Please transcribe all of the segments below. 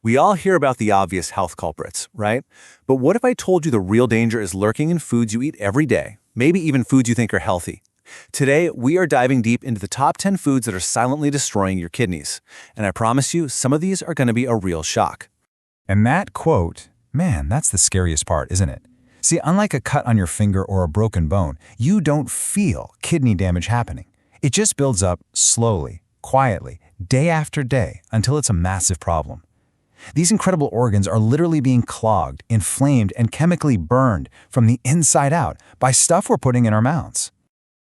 We all hear about the obvious health culprits, right? But what if I told you the real danger is lurking in foods you eat every day, maybe even foods you think are healthy? Today, we are diving deep into the top 10 foods that are silently destroying your kidneys. And I promise you, some of these are going to be a real shock. And that quote, man, that's the scariest part, isn't it? See, unlike a cut on your finger or a broken bone, you don't feel kidney damage happening. It just builds up slowly, quietly, day after day, until it's a massive problem. These incredible organs are literally being clogged, inflamed, and chemically burned from the inside out by stuff we're putting in our mouths.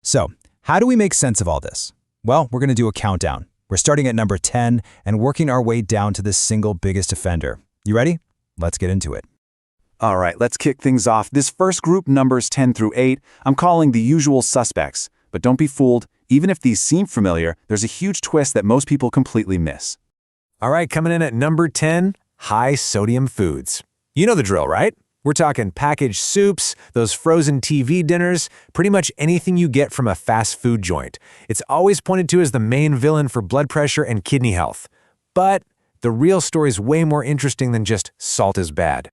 So, how do we make sense of all this? Well, we're going to do a countdown. We're starting at number 10 and working our way down to the single biggest offender. You ready? Let's get into it. All right, let's kick things off. This first group, numbers 10 through 8, I'm calling the usual suspects. But don't be fooled. Even if these seem familiar, there's a huge twist that most people completely miss. All right, coming in at number 10, high-sodium foods. You know the drill, right? We're talking packaged soups, those frozen TV dinners, pretty much anything you get from a fast food joint. It's always pointed to as the main villain for blood pressure and kidney health. But the real story is way more interesting than just salt is bad.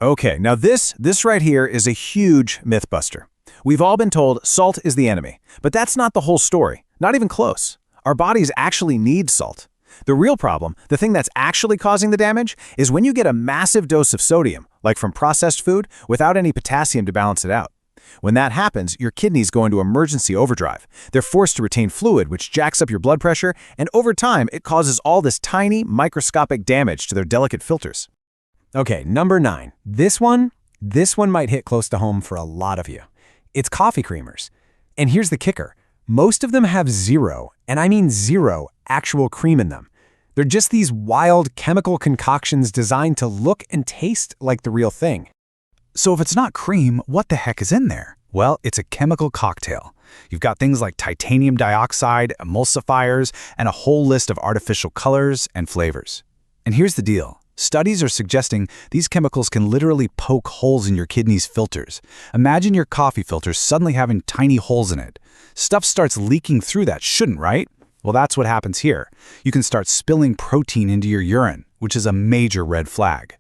Okay, now this right here is a huge myth buster. We've all been told salt is the enemy, but that's not the whole story. Not even close. Our bodies actually need salt. The real problem, the thing that's actually causing the damage, is when you get a massive dose of sodium, like from processed food, without any potassium to balance it out. When that happens, your kidneys go into emergency overdrive. They're forced to retain fluid, which jacks up your blood pressure, and over time, it causes all this tiny, microscopic damage to their delicate filters. Okay, number 9. This one might hit close to home for a lot of you. It's coffee creamers. And here's the kicker. Most of them have zero, and I mean zero, actual cream in them. They're just these wild chemical concoctions designed to look and taste like the real thing. So if it's not cream, what the heck is in there? Well, it's a chemical cocktail. You've got things like titanium dioxide, emulsifiers, and a whole list of artificial colors and flavors. And here's the deal. Studies are suggesting these chemicals can literally poke holes in your kidneys' filters. Imagine your coffee filter suddenly having tiny holes in it. Stuff starts leaking through that, shouldn't, right? Well, that's what happens here. You can start spilling protein into your urine, which is a major red flag.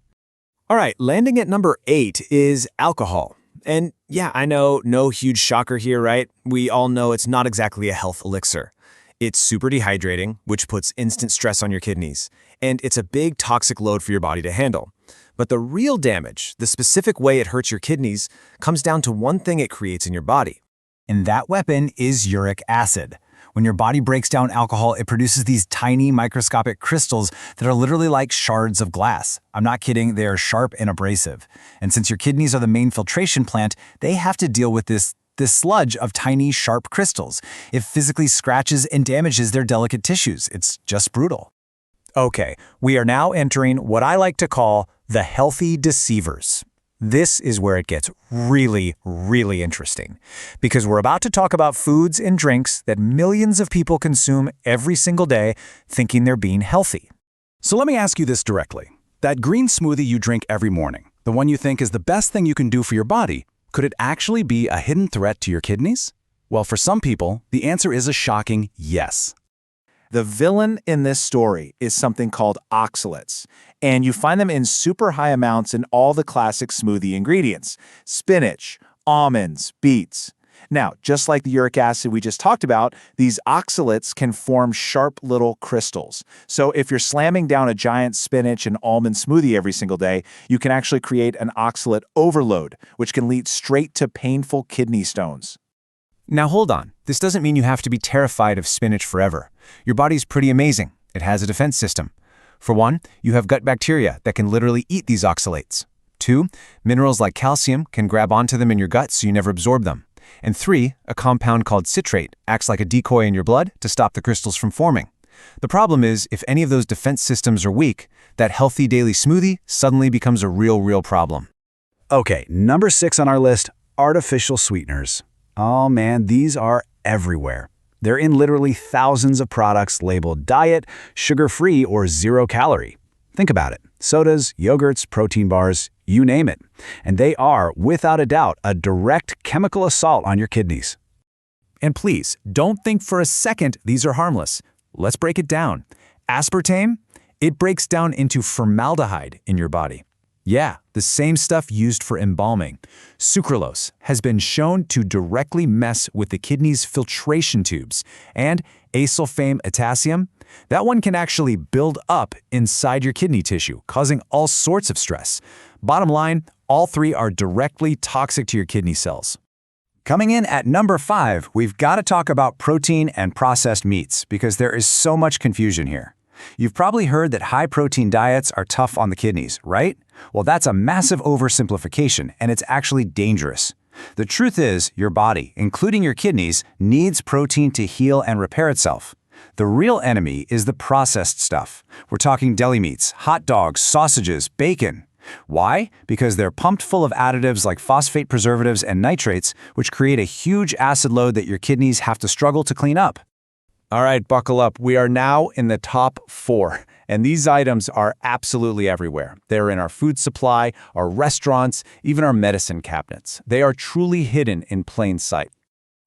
All right, landing at number 8 is alcohol. And yeah, I know, no huge shocker here, right? We all know it's not exactly a health elixir. It's super dehydrating, which puts instant stress on your kidneys. And it's a big toxic load for your body to handle. But the real damage, the specific way it hurts your kidneys, comes down to one thing it creates in your body. And that weapon is uric acid. When your body breaks down alcohol, it produces these tiny microscopic crystals that are literally like shards of glass. I'm not kidding, they are sharp and abrasive. And since your kidneys are the main filtration plant, they have to deal with this sludge of tiny, sharp crystals. It physically scratches and damages their delicate tissues. It's just brutal. Okay, we are now entering what I like to call the healthy deceivers. This is where it gets really, really interesting, because we're about to talk about foods and drinks that millions of people consume every single day thinking they're being healthy. So let me ask you this directly. That green smoothie you drink every morning, the one you think is the best thing you can do for your body, could it actually be a hidden threat to your kidneys? Well, for some people, the answer is a shocking yes. The villain in this story is something called oxalates, and you find them in super high amounts in all the classic smoothie ingredients: spinach, almonds, beets. Now, just like the uric acid we just talked about, these oxalates can form sharp little crystals. So if you're slamming down a giant spinach and almond smoothie every single day, you can actually create an oxalate overload, which can lead straight to painful kidney stones. Now hold on, this doesn't mean you have to be terrified of spinach forever. Your body's pretty amazing. It has a defense system. For one, you have gut bacteria that can literally eat these oxalates. 2, minerals like calcium can grab onto them in your gut so you never absorb them. And 3, a compound called citrate acts like a decoy in your blood to stop the crystals from forming. The problem is, if any of those defense systems are weak, that healthy daily smoothie suddenly becomes a real problem. Okay, number 6 on our list, artificial sweeteners. Oh man, these are everywhere. They're in literally thousands of products labeled diet, sugar-free, or 0 calorie. Think about it. Sodas, yogurts, protein bars, you name it. And they are, without a doubt, a direct chemical assault on your kidneys. And please, don't think for a second these are harmless. Let's break it down. Aspartame? It breaks down into formaldehyde in your body. Yeah, the same stuff used for embalming. Sucralose has been shown to directly mess with the kidney's filtration tubes. And acesulfame-potassium, that one can actually build up inside your kidney tissue, causing all sorts of stress. Bottom line, all three are directly toxic to your kidney cells. Coming in at number 5, we've got to talk about protein and processed meats because there is so much confusion here. You've probably heard that high-protein diets are tough on the kidneys, right? Well, that's a massive oversimplification, and it's actually dangerous. The truth is, your body, including your kidneys, needs protein to heal and repair itself. The real enemy is the processed stuff. We're talking deli meats, hot dogs, sausages, bacon. Why? Because they're pumped full of additives like phosphate preservatives and nitrates, which create a huge acid load that your kidneys have to struggle to clean up. All right, buckle up. We are now in the top 4, and these items are absolutely everywhere. They're in our food supply, our restaurants, even our medicine cabinets. They are truly hidden in plain sight.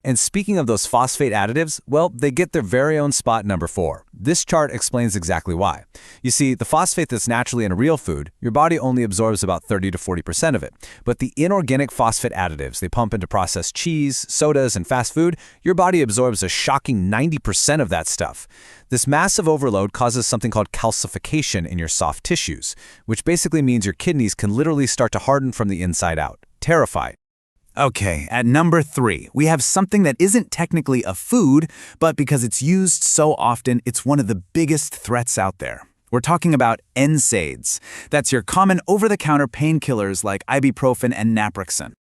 And speaking of those phosphate additives, well, they get their very own spot number 4. This chart explains exactly why. You see, the phosphate that's naturally in a real food, your body only absorbs about 30 to 40% of it. But the inorganic phosphate additives they pump into processed cheese, sodas, and fast food, your body absorbs a shocking 90% of that stuff. This massive overload causes something called calcification in your soft tissues, which basically means your kidneys can literally start to harden from the inside out. Terrifying. Okay, at number 3, we have something that isn't technically a food, but because it's used so often, it's one of the biggest threats out there. We're talking about NSAIDs. That's your common over-the-counter painkillers like ibuprofen and naproxen.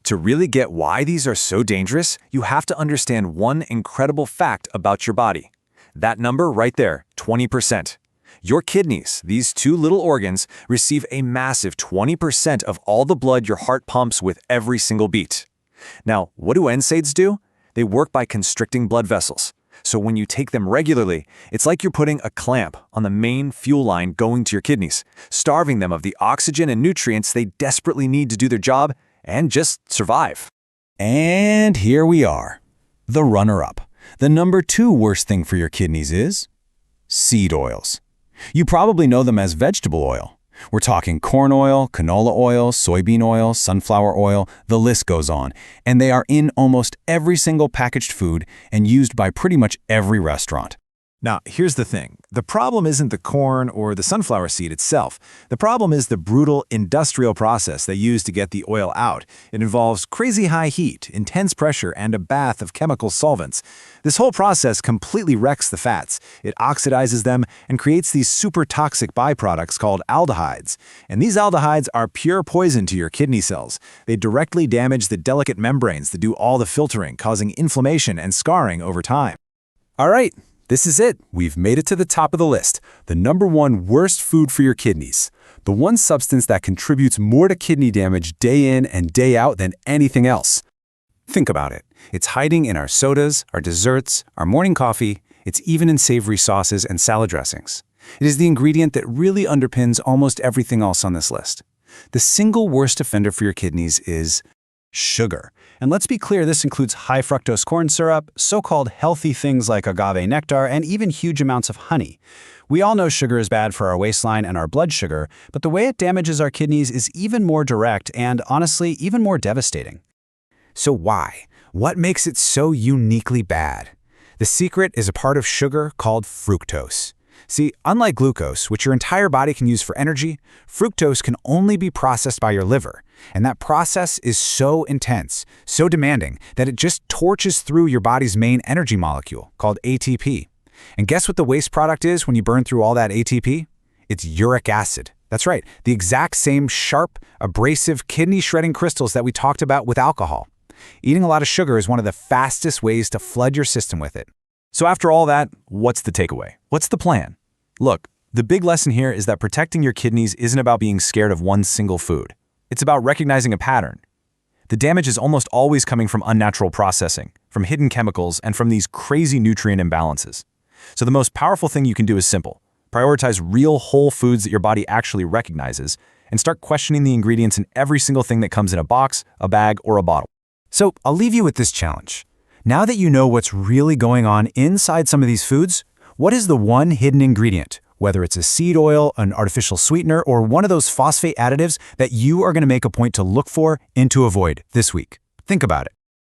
To really get why these are so dangerous, you have to understand one incredible fact about your body. That number right there, 20%. Your kidneys, these two little organs, receive a massive 20% of all the blood your heart pumps with every single beat. Now, what do NSAIDs do? They work by constricting blood vessels. So when you take them regularly, it's like you're putting a clamp on the main fuel line going to your kidneys, starving them of the oxygen and nutrients they desperately need to do their job and just survive. And here we are, the runner-up. The number 2 worst thing for your kidneys is seed oils. You probably know them as vegetable oil. We're talking corn oil, canola oil, soybean oil, sunflower oil, the list goes on. And they are in almost every single packaged food and used by pretty much every restaurant. Now, here's the thing. The problem isn't the corn or the sunflower seed itself. The problem is the brutal industrial process they use to get the oil out. It involves crazy high heat, intense pressure, and a bath of chemical solvents. This whole process completely wrecks the fats. It oxidizes them and creates these super toxic byproducts called aldehydes. And these aldehydes are pure poison to your kidney cells. They directly damage the delicate membranes that do all the filtering, causing inflammation and scarring over time. All right. This is it. We've made it to the top of the list. The number 1 worst food for your kidneys. The one substance that contributes more to kidney damage day in and day out than anything else. Think about it. It's hiding in our sodas, our desserts, our morning coffee. It's even in savory sauces and salad dressings. It is the ingredient that really underpins almost everything else on this list. The single worst offender for your kidneys is sugar. And let's be clear, this includes high fructose corn syrup, so-called healthy things like agave nectar, and even huge amounts of honey. We all know sugar is bad for our waistline and our blood sugar, but the way it damages our kidneys is even more direct and, honestly, even more devastating. So why? What makes it so uniquely bad? The secret is a part of sugar called fructose. See, unlike glucose, which your entire body can use for energy, fructose can only be processed by your liver. And that process is so intense, so demanding, that it just torches through your body's main energy molecule, called ATP. And guess what the waste product is when you burn through all that ATP? It's uric acid. That's right, the exact same sharp, abrasive, kidney-shredding crystals that we talked about with alcohol. Eating a lot of sugar is one of the fastest ways to flood your system with it. So after all that, what's the takeaway? What's the plan? Look, the big lesson here is that protecting your kidneys isn't about being scared of one single food. It's about recognizing a pattern. The damage is almost always coming from unnatural processing, from hidden chemicals, and from these crazy nutrient imbalances. So the most powerful thing you can do is simple. Prioritize real whole foods that your body actually recognizes, and start questioning the ingredients in every single thing that comes in a box, a bag, or a bottle. So I'll leave you with this challenge. Now that you know what's really going on inside some of these foods, what is the one hidden ingredient, whether it's a seed oil, an artificial sweetener, or one of those phosphate additives that you are going to make a point to look for and to avoid this week. Think about it.